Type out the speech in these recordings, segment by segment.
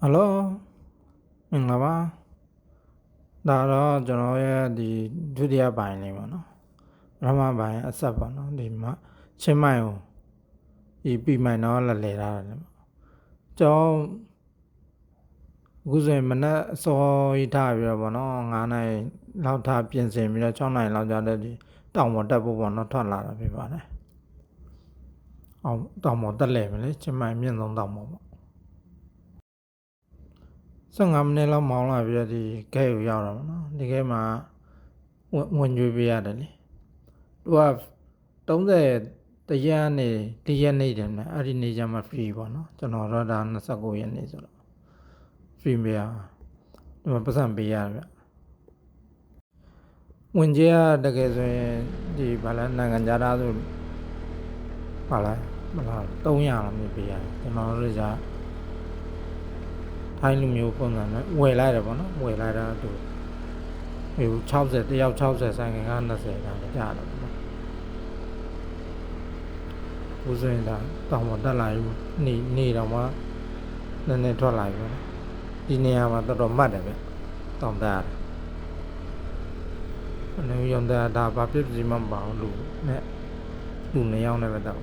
ဟယ်လိုမင်္ဂလာပါဒါတော့ကျွန်တော်ရဲ့ဒီဒုတိယပိုင်းလေးပေါ့နော်ပထမပိုင်းအဆက်ပေါ့နော်ဒီမှာချင်းမိုင်ကိုဒီပြီးမိုင်တော့လဲလဲထားတယ်ကျွန်တော်အခုဆိုရင်မနက်အစောကြီးထားပြီးတော့ပေါ့နော်9နာရီလောက်ထားပြင်ဆင်ပြီးတော့6နာရီလောက်ကြာတဲ့ဒီတောင်ပေါ်တက်ဖို့ပေါ့နော်ထွက်လာတာဖြစ်ပါတယ်အောင်တောင်ပေါ်တက်လဲပဲလေချင်းမိုင်မြင့်ဆုံးတောင်ပေါ်ပေါ့15မိနစ်လောက်မောင်းလာပြီးတော့ဒီဂိတ်ကိုရောက်တော့ဗောနော်ဒီဂိတ်မှာဝင်ကြွေးပေးရတယ်လေသူက30တရက်နေ4ရက်နေတယ်နဲ့အဲ့ဒီနေ့ကျမှ free ပေါ့နော်ကျွန်တော်တော့ဒါ29ရက်နေဆိုတော့ free မရဒီမှာပတ်စံပေးရတယ်ဗျဝင်ကြေးကတကယ်ဆိုရင်ဒီဘာလဲနိုင်ငံခြားသားဆိုဘာလဲမလား300လောက်မျိုးပေးရတယ်ကျွန်တော်တို့ကထိုင်းလူမျိုးပုံစံနဲ့ဝယ်လိုက်တယ်ပေါ့နော်ဝယ်လိုက်တာသူဟို60တယောက်60ဆိုင်က20ဒါကြာတယ်ပေါ့နော်ဦးစင်းဒါတောင်ပေါ်တက်လာပြီနေတော့မှနည်းနည်းထွက်လာပြီပေါ့နော်ဒီနေရာမှာတော်တော်မှတ်တယ်ဗျတောင်တက်ရတယ်အနေရုံတက်ဒါဘာဖြစ်စီမှမပါဘူးလူနဲ့လူနေရောက်နေပဲတော့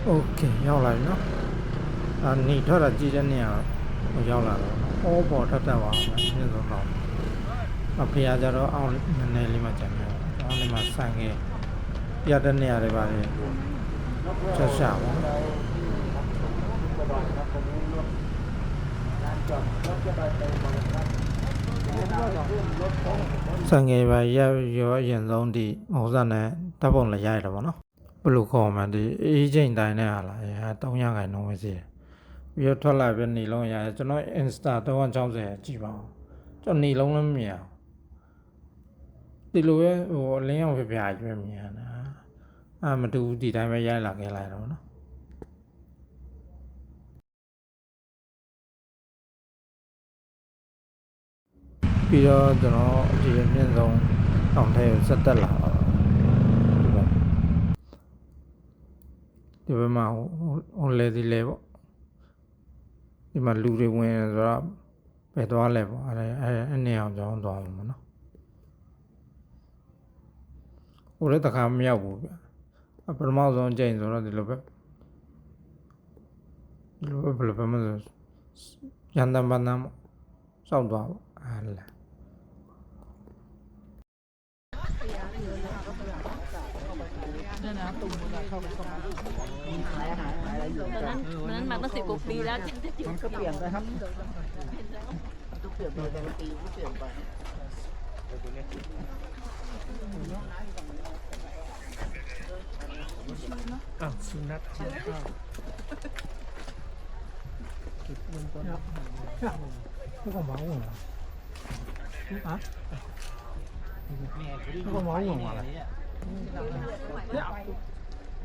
โอเคရောက်လာပြီเนาะ နေထွက်တာကြည့်တဲ့နေရာကိုရောက်လာတော့ဟောပေါ်ထပ်တက်သွားတယ်မြင့်ဆုံးတော့အဖေကကြတော့အောင်းနည်းနည်းလေးမှကျန်တယ်အောင်းလေးမှဆန်ခဲ့ပြတဲ့နေရာတွေပါလေချက်ရှာပါဆန်ငယ်ပါရောအရင်ဆုံးဒီဟိုစနဲ့တပ်ပုံလည်းရိုက်တယ်ပေါ့နော်ဘယ်လိုခေါ်မှဒီအေးချိန်တိုင်းနဲ့ဟာလား300ခိုင်နှုန်းပဲစီတယ်ပြီးတော့ထွက်လာပြီးနေလုံးရကျွန်တော် Insta 360ကြည့်ပါဦးကျွန်တော်နေလုံးလည်းမမြင်အောင်ဒီလိုပဲဟိုလင်းအောင်ပြပြရွေးမြင်တာမတူဒီတိုင်းပဲရိုက်လာခဲ့လိုက်တော့နော်ပြီးတော့ကျွန်တော်ဒီအမြင့်ဆုံးတောင်ထဲကိုဆက်တက်လာတော့ဒီဘက်မှာဟိုလေဒီလေပေါ့ဒီမှာလူတွေဝင်ဆိုတော့ပဲသွားလဲပေါ့အဲ့နေအောင်ကြောင်းသွားမှာနော်ဟိုလည်းတခါမရောက်ဘူးဗျပထမဆုံးအချိန်ဆိုတော့ဒီလိုပဲဘယ်လိုပဲမလို့ရန်တမ်းပန်းတမ်းစောက်သွားပေါ့အဲ့လေนั้นมาตั้ง10 กว่าปีแล้ว มันก็เปลี่ยนไปครับก็เปลี่ยนไปแต่ละปีก็เปลี่ยนไปสุนัขเชี่ยวข้าวเก็บเงินก่อน这个毛问了啊这个毛问完了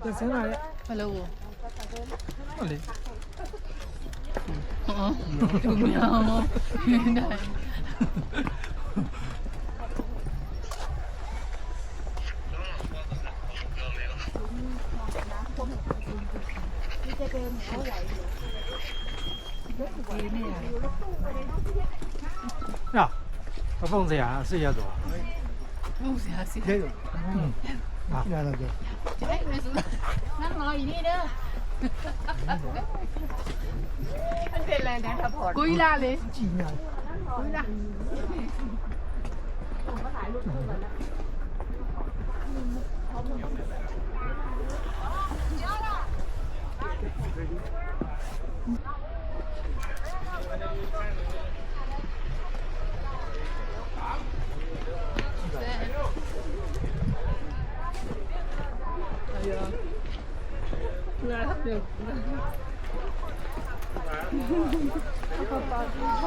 这谁来的Hello 这里ดูไม่เอาไม่ได้呀这凤子呀是要多ลูกเสียสิ เยอะอ่ะนี่อะไรเยอะ จะให้ไปสุดนั่งรออยู่นี่เด้อมันเป็นอะไรนะพอร์ตกุยล่าเลย จีนอ่ะ กุยล่า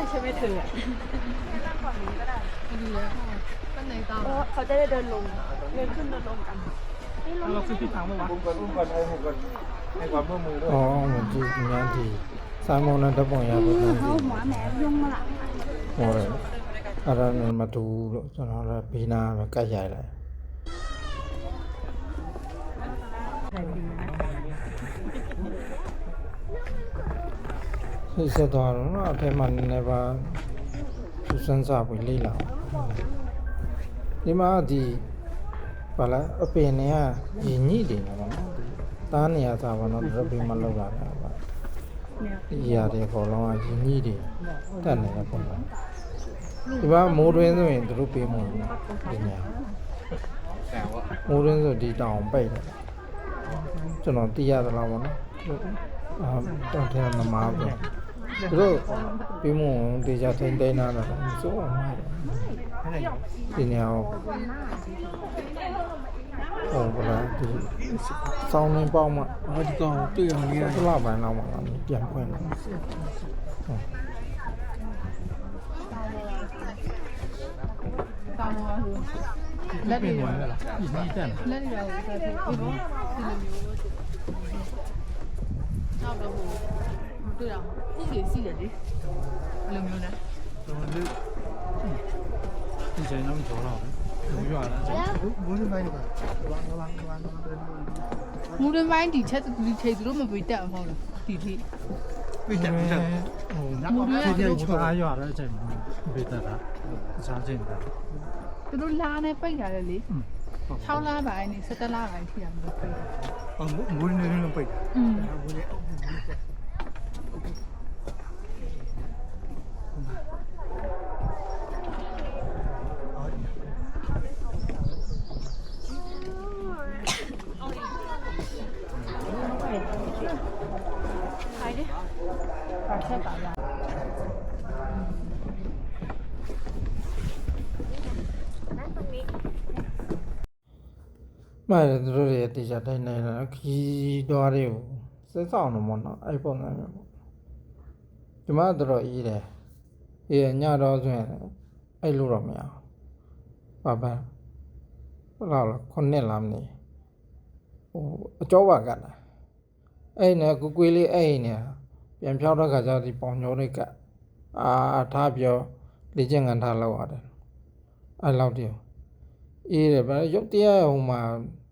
ใช่ไหมเธอดีเลยก็ไหนตามเขาจะได้เดินลงเดินขึ้นเดินลงกัน เราขึ้นที่ทางเมื่อวานอุ้มก่อนให้ความร่วมมือด้วย อ๋อมันจีงานที่สามโมงนั้นตะปองยาပေါ့နော် เขาหัวแหมยุ่งมาละ ဟိုအဲ့ဒါနဲ့မတူလို့ကျွန်တော်လည်းဘေးနာပဲကတ်ရိုက်လိုက်ဆက်သွားတော့နော်အထက်မှာနည်းနည်းပါသူစမ်းစာပွေလေးလာဒီမှာဒီဘာလဲအပင်တွေကရညှိတယ်နော်တားနေရသားပါနော်ဒီဘေးမှာလောက်လာတာပါဒီရတယ်ခေါ်လုံးကရညှိတယ်တက်နေတာပေါ့နော်ဒီမှာမိုးတွင်းဆိုရင်သူတို့ပေးမလို့ဒီညာမိုးတွင်းဆိုဒီတောင်ပိတ်တယ်ကျွန်တော်သိရသလားပေါ့နော်တောင်ထဲနမားပဲသူတို့ပေးမတေချာထိန်တိန်လာတော့မစိုးအောင်မိုက်တယ်ဒီနေရာဟိုဘာလဲဒီစောင်းနေပေါက်မှဒီကောင်တွေ့အောင်လေးတစ်လောက်ပိုင်းလောက်မှပြန်ဖွင့်တယ်လက်တွေရော ဒီတက် လက်တွေရောဆက်ပြီးတော့ဒီလိုမျိုးနောက်တော့ဟိုတွေ့အောင်ကြည့်စီတယ်လေဘယ်လိုမျိုးလဲ ဒီချိန်တော့မကျော်တော့ဘူးပြောရတာ ဘိုးနေပိုင်းကဝမ်းเดิน မူရမိုင်းဒီချက်ဒီချိန်သူတို့မပေးတတ်အောင်ဟုတ်လားဒီထိ ပြတက်ပြတက်ဟိုနတ်ကပြည့်ချော အားရတဲ့အချိန်မှာပေးတတ်တာစားချိန်တာ သူတို့လာနေပိတ်ရတယ်လေ6လပိုင်းနေ17လပိုင်းထိရမှာပိတ်တယ် မိုးနေနေပိတ် อืม မိုးနေ ချက်ပါရ မှန်တယ်သူတို့တွေတေချာတိုင်းနိုင်တာခီးသွားတွေကိုစစ်ဆောင်တော့မနော်အဲ့ပုံစံမျိုးပေါ့ဒီမှာတော့အေးတယ်အေးညတော့ဆိုရင်အဲ့လိုတော့မရပါဘာဟုတ်လားခုနှစ်လားမနေဟိုအကျော်ပါကတ်လားအဲ့နဲ့ကိုကွေးလေးအဲ့နဲ့ပြန်ဖြောက်တဲ့ခါကျဒီပေါင်ညိုတွေကထားပြောလေ့ကျင့်ခံထားလောက်ရတယ်အဲ့လောက်တည်းအေးတယ်ဗျရုပ်တရားဟိုမှာ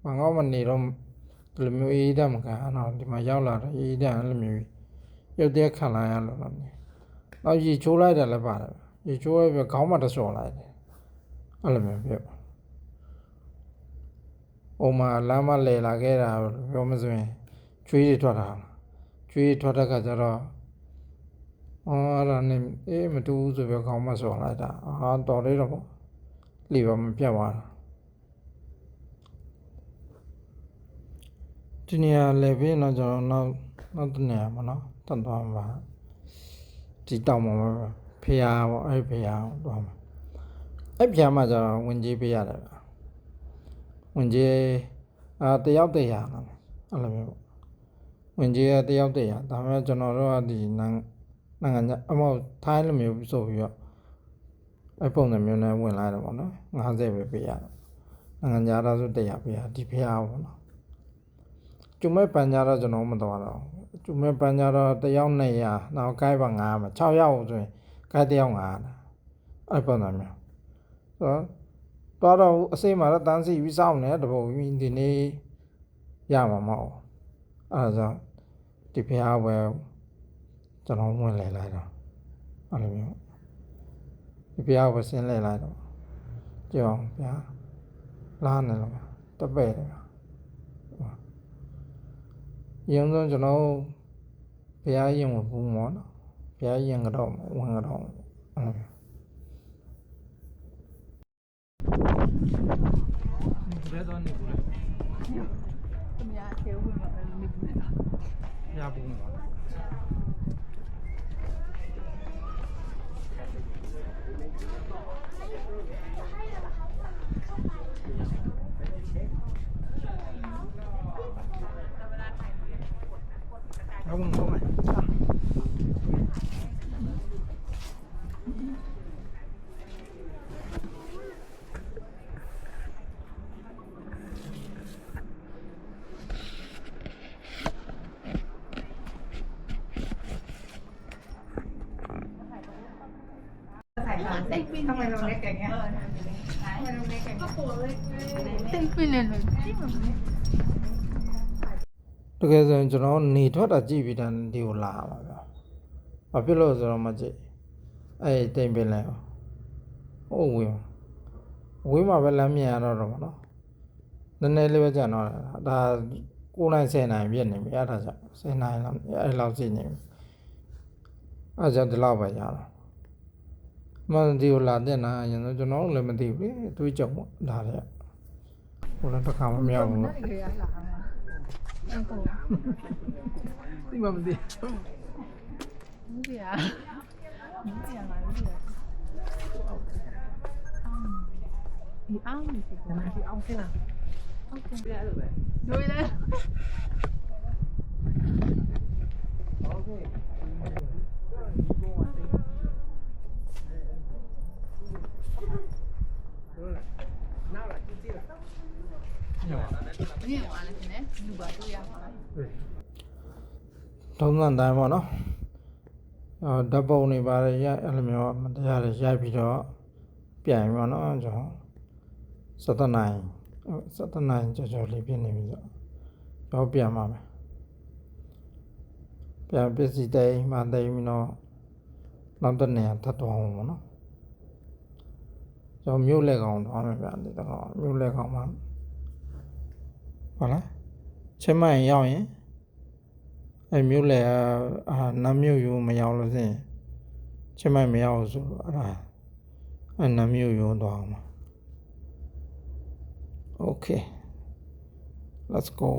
ဘာငေါမနေတော့ဒီလိုမျိုးအေးတတ်မကန်အဲ့တော့ဒီမှာရောက်လာတော့အေးတတ်အဲ့လိုမျိုးရုပ်တရားခံလာရလို့လားနောက်ရေချိုးလိုက်တယ်လည်းပါတယ်ရေချိုးရပြီးခေါင်းမှာတဆော်လိုက်တယ်အဲ့လိုမျိုးပြောဟိုမှာလမ်းမလဲလာခဲ့တာပြောမစွင်ချွေးတွေထွက်တာချွေးထွက်တဲ့ခါကျတော့အဲ့ဒါနဲ့အေးမတူဘူးဆိုပြီးခေါင်းမှာဆော်လိုက်တာတော်လေးတော့လီပါမပြတ်သွားတာဒီနေရာလဲပြီးတော့ကျွန်တော်နောက်တနေရာမှာနော်တန်သွားမှာဒီတောင်မှာဖေးရပေါ့အဲ့ဖေးရတော့မှာအဲ့ဖျားမှာကျတော့ဝင်ကြီးပေးရတယ်ဝင်ကြီးတယောက်တရာလားအဲ့လိုမျိုးဝင်ကြီးတယောက်တရာဒါပေမဲ့ကျွန်တော်တို့ကဒီနိုင်ငံအမောက်ထိုင်းလိုမျိုးဆိုပြီးတော့အဲ့ပုံစံမျိုးနဲ့ဝင်လာတယ်ပေါ့နော်50ပဲပေးရတယ်နိုင်ငံခြားသားဆို100ပေးရဒီဖျားပေါ့နော်ကျုံမဲ့ပန်ကြတော့ကျွန်တော်မတော်တော့ကျုံမဲ့ပန်ကြတော့တယောက်200နောက်ကိုက်ပါ900မှာ6ယောက်ဆိုရင်ကိုက်တယောက်900အဲ့ပုံစံမျိုးတော့အစိမ့်မှာတော့တန်းစီပြီးစောင့်နေတပုံဒီနေ့ရမှာမဟုတ်အဲ့ဒါကြောင့်ဒီဖျားပဲကျွန်တော်ဝင်လဲလိုက်တော့အဲ့လိုမျိုးဒီဖျားပဲဆင်းလဲလိုက်တော့ကြောင်ဗျာလာနေလို့တပည့်တယ်ရုံးဆုံးကျွန်တော်ဘုရားရင်ဝင်ဘူးမော်နော်ဘုရားရင်ကတော့ဝင်ကတော့အဲ့လိုဘယ်တော့နေဘူးလဲ သူများသေးဝင်မှာလည်းနေဘူးလား ရဘူးမော်ဟုတ်မှာဟုတ်မှာทำไมเราเล็กอย่างเงี้ยทำไมเราเล็กอย่างเงี้ย တိတ်ပြင်းနေလို့ကြည့်ပါမယ် တကယ်ဆိုရင်ကျွန်တော်နေထွက်တာကြည့်ပြီးတန်းဒီကိုလာပါဗျာဘာဖြစ်လို့ဆိုတော့မကြည့်အဲ့တိမ်ပင်လဲဟုတ်ဝေးမှာပဲလမ်းမြင်ရတော့တော့နော်နည်းနည်းလေးပဲကြာတော့ဒါ9နိုင်10နိုင်ပြည့်နေပြီအဲ့ဒါကြောင့်10နိုင်လောက်အဲ့လောက်ကြည့်နေပြီအဲ့ကြောင့်ဒီလောက်ပဲရတော့မန်ဒီကိုလာတဲ့နာရင်တော့ကျွန်တော်လည်းမသိဘူးလေတွေးကြုံပေါ့ဒါလည်းဟိုလည်းတစ်ခါမှမရောက်ဘူး အဲ့ဒီရလာမှာအဲ့ကော သိမှမသိ မသိရမသိရမှာမသိရဒီအောင်ဒီအောင်စလားဟုတ်ကဲ့ရလို့ပဲတွေ့လဲ မြင်သွားတယ်ရှင်နဲ့လူပါတွေ့ရမှာ ထုံးစံတိုင်းပေါ့နော်ဓာတ်ပုံတွေပါတယ်ရအဲ့လိုမျိုးမတရားတွေရိုက်ပြီးတော့ပြန်ပေါ့နော်ကျွန်တော်17နိုင်ကြော်လေးပြနေပြီဆိုတော့ပြန်ပါမယ်ပြန်ပစ္စည်းတိုင်းမှတိုင်းပြီးတော့နောက်တစ်နေရာထပ်သွားအောင်ပေါ့နော်ကျွန်တော်မြို့လက်ကောင်သွားမယ်ဗျာဒီတော့မြို့လက်ကောင်မှာဟုတ်လားချင်းမိုင်ရောက်ရင်အဲ့မြို့လေနမ်းမြို့ယူမရောက်လို့စင်ချင်းမိုင်မရောက်ဆိုတော့အဲ့နမ်းမြို့ယူတော့အောင် Okay let's go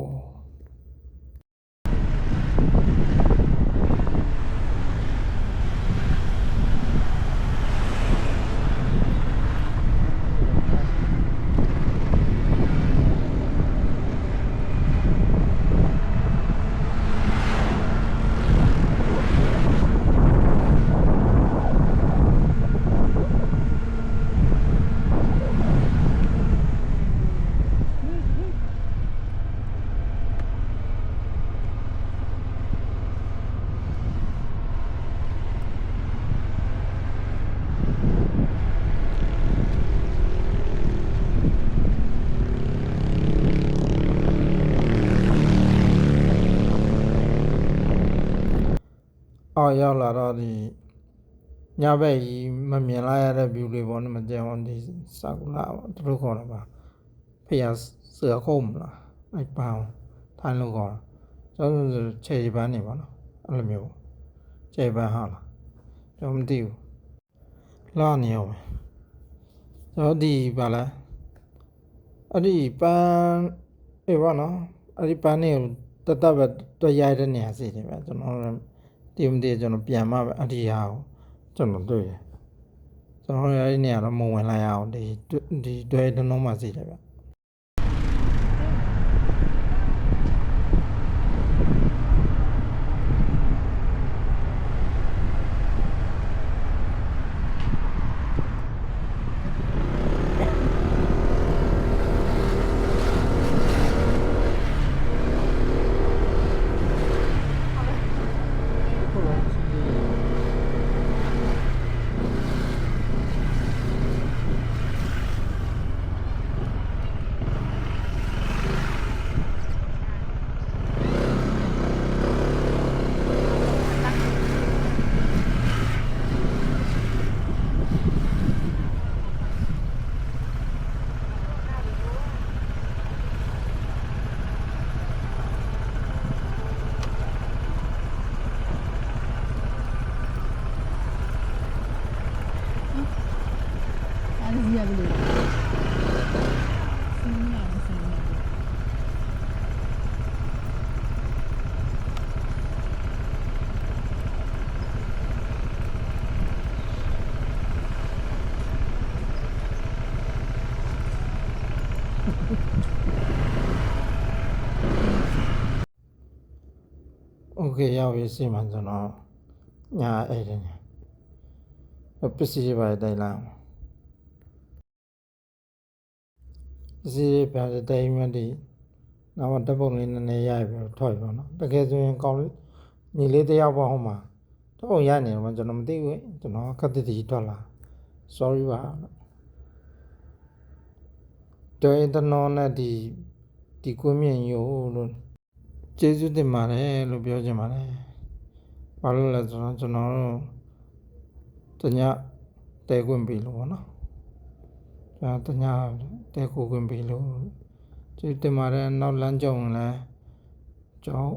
အော်ရောက်လာတော့ဒီညဘက်ကြီးမမြင်လိုက်ရတဲ့ view လေးပေါ့နော်မကြမ်းအောင်ဒီစာကူလာပေါ့သူတို့ခေါ်တာပါဖေရเสือคมလားအဲ့ပန်းထိုင်းလို့ခေါ်တာကျွန်တော်ခြေပန်းနေပါနော်အဲ့လိုမျိုးခြေပန်းဟာလားကျွန်တော်မသိဘူးလာနေအောင်ကျွန်တော်ဒီပါလားအဲ့ဒီပန်းအေးပါနော်အဲ့ဒီပန်းနေတတ်ပဲတွေ့ရတဲ့နေရာစီတယ်ဗျကျွန်တော်ဒီမတည်းကျွန်တော်ပြန်မှပဲအဒီဟာကိုကျွန်တော်တွေ့ရကျွန်တော်အဲ့ဒီနေရာတော့မဝင်လိုက်ရအောင်ဒီတွေ့တုံးလုံးမှစီတယ်ဗျအားကြီးရတယ်လို့ဆင်းရအောင်ဆင်းရအောင်โอเคရောက်ပြီစီမံကျွန်တော်ညာအဲ့ဒီပစ္စည်းတွေတိုင်လာပစ္စည်းတွေပြန်တိုင်မှဒီနောက်တပ်ပုံလေးနည်းနည်းရိုက်ပြီးထွက်ပြီပေါ့နော်တကယ်ဆိုရင်ကောင်းလေးညီလေးတယောက်ပေါ့ဟိုမှာတော့ရနေတော့ကျွန်တော်မသိဘူးကျွန်တော်ခက်တည်းထွက်လာ sorry ပါတော့အင်တာနော်နဲ့ဒီကွင်းမြင့်ရိုးလို့ကျေးဇူးတင်ပါတယ်လို့ပြောချင်ပါတယ်ဘာလို့လဲဆိုတော့ကျွန်တော်တို့တညတဲခွင့်ပြီလို့ပေါ့နော်တညတဲကိုခွင့်ပြီလို့ကျေးတင်ပါတယ်နောက်လမ်းကြောင်းလည်းကျောင်း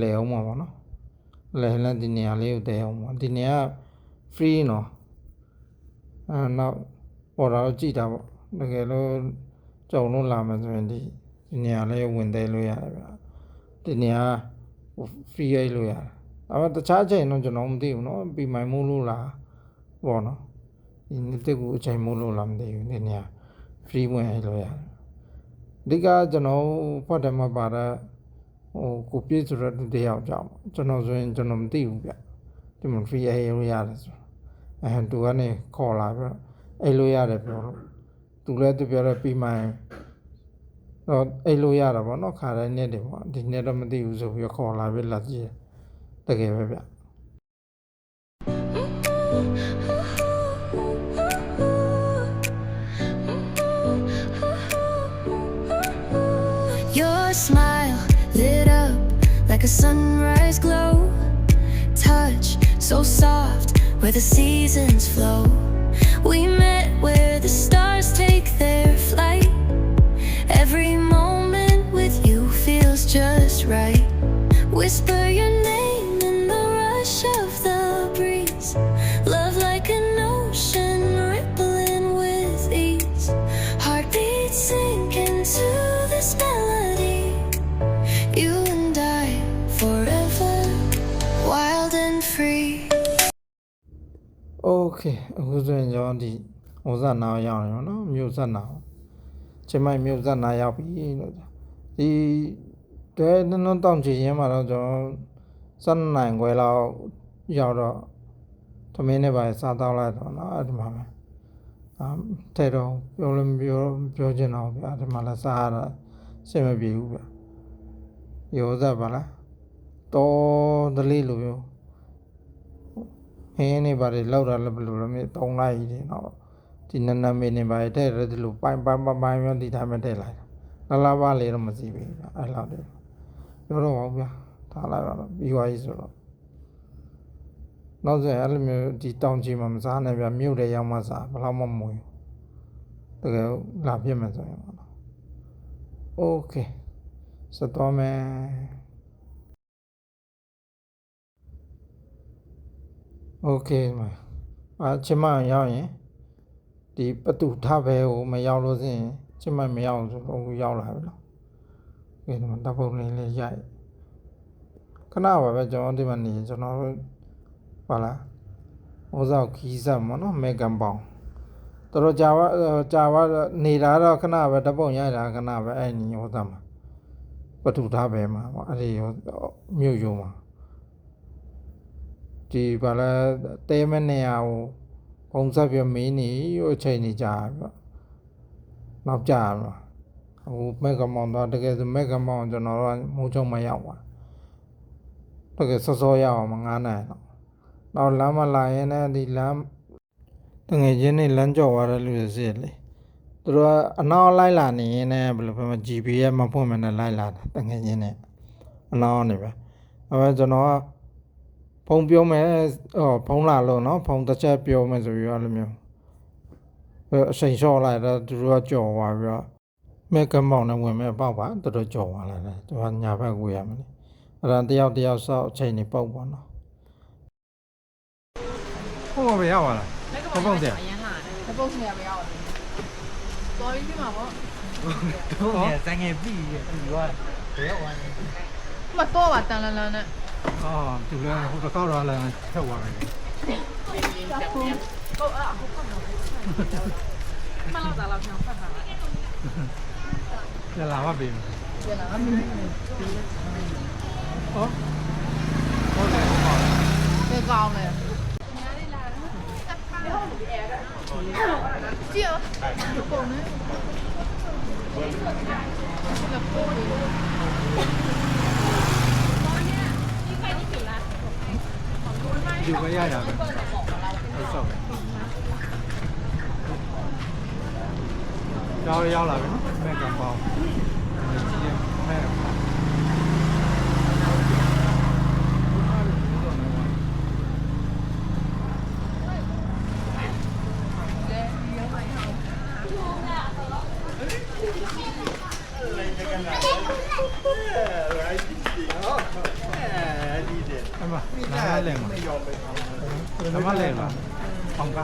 လဲအောင်ပါပေါ့နော်လဲဒီနေရာလေးကိုတဲအောင်ပါဒီနေရာ free နော်နောက်ပေါ်တော့ကြည့်တာပေါ့တကယ်လို့ကြောင်လို့လာမယ်ဆိုရင်ဒီနေရာလေးဝင်တဲလို့ရတယ်ဗျဒီနေရာ free ရိုက်လို့ရတယ်အဲ့တခြားချိန်တော့ကျွန်တော်မသိဘူးနော်ပြီးမိုင်မို့လို့လားပေါ့နော်ဒီနေ့တက်ကိုအချိန်မို့လို့လားမသိဘူးဒီနေရာ free ဝင်ရိုက်လို့ရတယ်ဒီကကျွန်တော်ဖတ်တယ်မှာပါတဲ့ကိုပြည့်စုံတဲ့သူတယောက်ကြောင့်ကျွန်တော်ဆိုရင်ကျွန်တော်မသိဘူးဗျဒီမှာ free ရိုက်လို့ရတယ်ဆိုသူကနေခေါ်လာပြီးတော့အဲ့လိုရတယ်ပြောလို့သူလည်းသူပြောတော့ပြီးမှတော့အဲ့လိုရတာပေါ့နော်ခါတိုင်းနဲ့တယ်ပေါ့ဒီနေ့တော့မသိဘူးဆိုပြီးခေါ်လာပြီးလာကြည့်တကယ်ပဲဗျ Your smile lit up like a sunrise glow. Touch so soft where the seasons flow. We met where the stars take their flight. Every moment with you feels just right. Whisper your name in the rush of the breeze. Love like an ocean rippling with ease. Heartbeats sink into this melody. You and I forever, wild and free. Okay အခုဆိုရင်ကျွန်တော်ဒီဟိုဇက်နာရောက်နေတော့နော်မြို့ဇက်နာချင်းမိုင်မြို့ဇက်နာရောက်ပြီလို့ဒီတဲနော်တောင်ချီရင်းမှာတော့ကျွန်တော်7နိုင်ခွဲလောက်ရောက်တော့သမင်းနဲ့ပါစားတော့လိုက်တော့နော်အဲ့ဒီမှာထဲတော့ပြောလို့ပြောချင်တော့ဗျအဲ့ဒီမှာလည်းစားရတာစင်မပြေဘူးဗျရောဇက်ပါလားတော်တလေးလိုမျိုးဟင်းနေပါလေလောက်တာလည်းဘယ်လိုလဲမသိ3လိုက်ကြီးတော့ဒီနနမေနေပါတဲ့ထဲဒီလိုပိုင်းရောဒီတိုင်းမထည့်လိုက်တာလာပါလေတော့မစီဘူးအဲ့လောက်တည်းပြောတော့ပါဗျာထားလိုက်ပါတော့ပြီးသွားပြီဆိုတော့ နောက်ဆိုရင်အဲ့လိုမျိုးဒီတောင်ကြီးမှာမစားနဲ့ဗျမြို့တွေရောက်မှစားဘယ်လောက်မှမဝင်တကယ်လာပြစ်မယ်ဆိုရင်ပေါ့နော်โอเคစတော့မယ်โอเคမှာချင်းမရောက်ရင်ဒီပတူထဘဲကိုမရောက်လို့စရင်ချင်းမမရောက်ဆိုတော့ရောက်လာပြီနော်ဒီမှာတပ်ပုံလေးလေးရိုက်ခဏပါပဲကျွန်တော်ဒီမှာနေကျွန်တော်တို့ပါလားဟိုစောက်ခီးဆက်မနော်မေကန်ပေါင်တော်ကြာပါနေတာတော့ခဏပဲတပ်ပုံရိုက်တာခဏပဲအဲ့ညီဟိုသားမှာပတူထဘဲမှာပေါ့အဲ့ဒီမြို့ယုံမှာဒီပါလားတဲမနေရဟိုပုံစံပြမင်းနေဟိုအချိန်နေကြာပြီနောက်ကြာမှာဟိုမက်ကမောင်တော့တကယ်ဆိုမက်ကမောင်ကျွန်တော်တို့မိုးချုံမရောက်ပါတကယ်စောစောရောက်အောင်9နိုင်တော့လမ်းမလာရင်လည်းဒီလမ်းတငယ်ချင်းတွေလမ်းကြော်သွားတဲ့လူတွေစီလေသူတို့ကအနောက်လိုက်လာနေရင်လည်းဘယ်လိုပြောမလဲ GPS မဖွင့်မနဲ့လိုက်လာတာတငယ်ချင်းတွေအနောက်နေပဲအဲကျွန်တော်ကဖုန်းပြောမယ်ဖုန်းလာလို့နော်ဖုန်းတစ်ချက်ပြောမယ်ဆိုပြီးတော့လိုမျိုးအချိန်လျှော့လိုက်တော့သူတို့ကကြော်သွားပြီးတော့မဲကမောင်နဲ့ဝင်မဲ့ပေါက်ပါတော်တော်ကြော်သွားလာတယ်သူကညာဘက်ကိုရမယ်လေအဲ့ဒါတယောက်ဆောက်အချိန်နေပေါက်ပါနော်ဟိုပဲရောက်လာဘပုံတယ် အရင်လာတယ်တပုတ်နေရမရဘူးတော်ပြီပြမှာပေါ့ တို့เนี่ยဆိုင်ငယ်ပြီပြီးသွားဘယ်ရောက်သွားလဲ မတော့ပါတန်လန်လန်နဲ့ အော်သူလည်းဟိုတစ်ခေါက်တော့လည်းထက်သွားတယ် ဟုတ်အဲ့အခုဖတ်တော့မလာတာလောက်ပြန်ဖတ်တာ ညလာမှပြီ ပြန်လာ ဟောဟုတ်တယ်ဟုတ်ပါ ပဲကောင်းတယ်ကြည့်ရပုံနဲ့လပေါ်လေး ဒီကရရမယ်ဟုတ်ဆောက်ပဲရောက်လာပြီနော်မဲကပေါင်းဒီကြီးမဲ အဲ့မှာနားလဲမှာဓမ္မလဲမှာအောင်က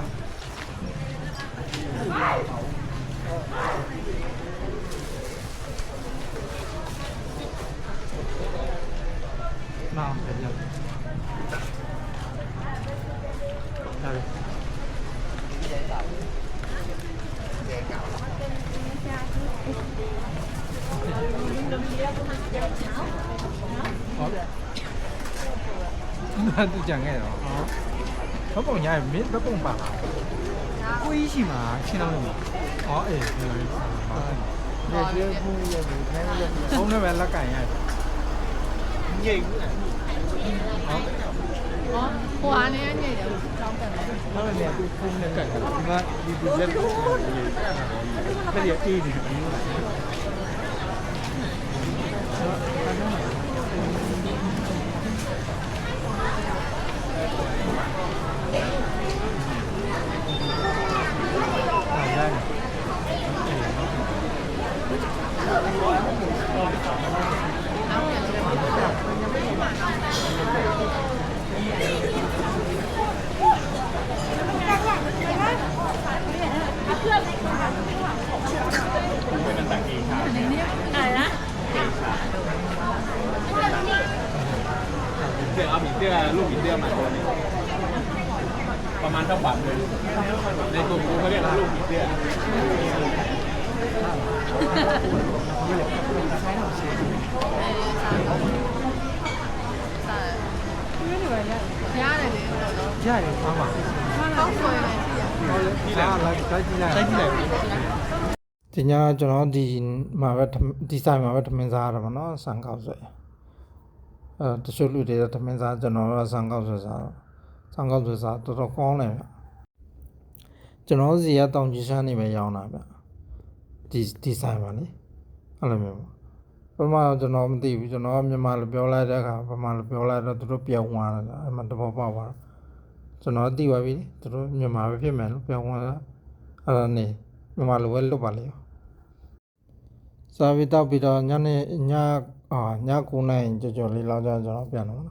နားပဲရတယ်သူကြံခဲ့တော့ဘပုံညာမင်းဘပုံပါလားကိုကြီးရှိမှာရှင်းတော့လို့ဩအေးဒီလိုပါ ဒီဘူးရဲ့ဒီထဲမှာ ဘုံနဲ့ပဲလက်ကင်ရတယ် ညိတ်ဘူးလား ဟောအနေနဲ့ညိတယ်တောင်းတယ် ဟုတ်တယ်သူဖုန်းနဲ့ကတ်တယ်ဒီမှာဒီလက်ကိုဘယ်ရအေးဒီเสื้อลูกผีเสื้อมาตัวนี้ประมาณเท่าขวัญเลยในกลุ่มกูเขาเรียกลูกผีเสื้อ ရတယ်လေတော့ ရတယ်ဖမ်းပါ ကောင်းဆွဲနေပြီ ဒီလားလိုက်တိုက်ကြည့်လိုက် ใช่ที่ไหน ဒီညကျွန်တော်ဒီမှာပဲဒီဆိုင်မှာပဲထမင်းစားရတာပါနော်ဆန်ကောက်ဆွဲတချို့လူတွေထမင်းစားကျွန်တော်ကဆန်ကောက်ဆွဲစားဆန်ကောက်ဆွဲစားတော်တော်ကောင်းတယ်ဗျကျွန်တော်စီကတောင်ကြီးရှမ်းနေပဲရောင်းတာဗျဒီဆိုင်မှာလေအဲ့လိုမျိုးပထမကျွန်တော်မသိဘူးကျွန်တော်ကမြန်မာလိုပြောလိုက်တဲ့အခါဗမာလိုပြောလိုက်တော့သူတို့ပြောင်းသွားတာအဲ့မှာတဘောပေါက်သွား ကျွန်တော်သိပါပြီသူတို့မြန်မာပဲဖြစ်မယ်လို့ပြောဝင်လာအဲ့ဒါနေမြန်မာလိုပဲလွတ်ပါလေစာပြီးတော့ပြီးတော့ညနေည9နိုင်ကြော်လေးလောက်ကြကျွန်တော်ပြန်တော့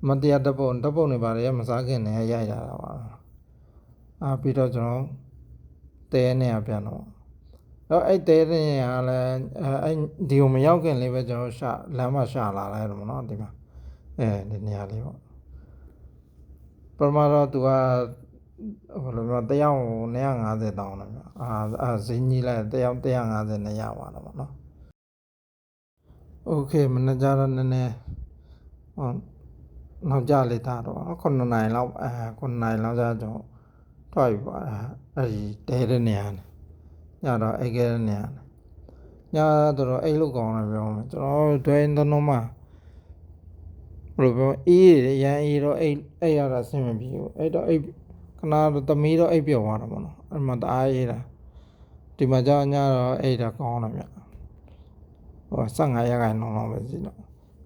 မတရားတပုတ်နေပါတယ်မစားခင်နဲ့ရိုက်ကြတာပါပြီးတော့ကျွန်တော်တဲနေရပြန်တော့တော့အဲ့တဲနေရလည်းအဲ့ဒီကိုမရောက်ခင်လေးပဲကျွန်တော်လမ်းမှာရှာလာလိုက်တော့နော်ဒီမှာဒီနေရာလေးပေါ့ပထမတော့သူကဘယ်လိုပြောတယောက်150တောင်းတယ်ဗျဈေးကြီးလိုက်တယောက်150နဲ့ရပါတော့ပေါ့နော်โอเคမနေ့ကျတော့နည်းနည်းနောက်ကြလေတာတော့9နိုင်လောက်9နိုင်လောက်ကျတော့ထွက်ပြီပါအဲ့ဒီတဲတဲ့နေရာနဲ့ညတော့အိတ်ခဲ့တဲ့နေရာနဲ့ညတော့အိတ်လို့ကောင်းတယ်ပြောမယ်ကျွန်တော်တွဲတော့မှဘယ်လိုပြောအေးရန်အေးတော့အိတ်ရတာဆင်မပြေဘူးအဲ့တော့အိတ်ခဏတော့သမီးတော့အိတ်ပြော့သွားတာပေါ့နော်အဲ့မှာတအားအေးတာဒီမှာကြောင်ညတော့အိတ်တာကောင်းတယ်ဗျဟို15ရက်ခိုင်လောက်ပဲစီတော့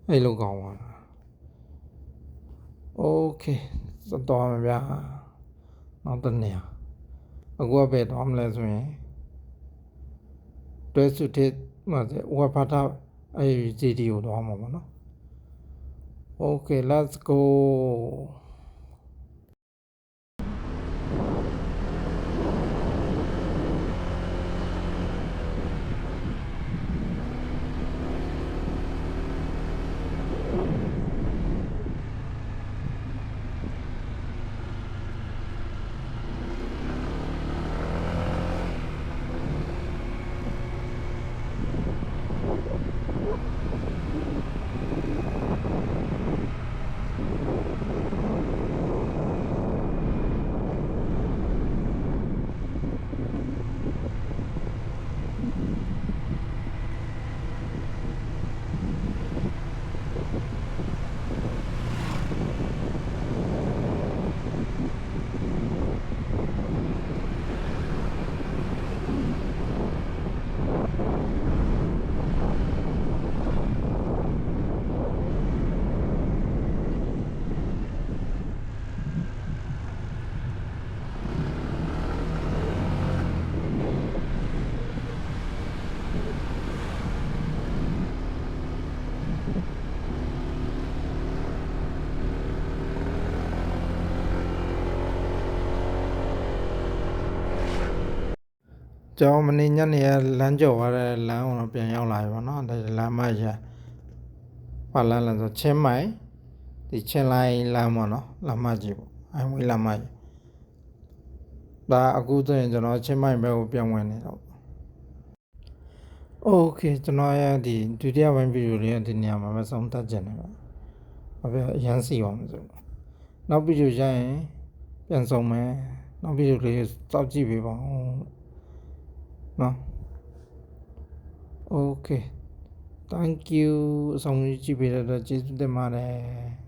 အိတ်လို့ကောင်းသွားတာโอเคတော့မှာဗျာနောက်တစ်နေရာအခုကပဲတော့မလဲဆိုရင်တွဲစုတစ်မှာဝါဖတ်တာအဲ့ဒီ GD ကိုတော့မှာပေါ့နော် Okay, let's go. ကျောင်းမနေညနေလမ်းကျော်သွားတဲ့လမ်းကိုပြန်ရောက်လာပြီပေါ့နော်ဒါလမ်းမရဘာလမ်းလဲဆိုချင်းမိုင်ဒီချင်းလိုင်းလမ်းပေါ့နော်လမ်းမကြီးပေါ့အိုင်ဝေးလမ်းမကြီးဒါအခုဆိုရင်ကျွန်တော်ချင်းမိုင်ဘက်ကိုပြန်ဝင်နေတော့โอเคကျွန်တော်ရဲ့ဒီဒုတိယပိုင်းဗီဒီယိုလေးဒီနေရာမှာပဲဆုံးသတ်ခြင်းတယ်ဘာဖြစ်အရန်စီအောင်ဆိုနောက်ဗီဒီယိုရရင်ပြန်ဆုံးမယ်နောက်ဗီဒီယိုလေးစောင့်ကြည့်ပေးပါဦးနော် Okay thank you အဆုံးကြည့်ပေးတဲ့အတွက်ကျေးဇူးတင်ပါတယ်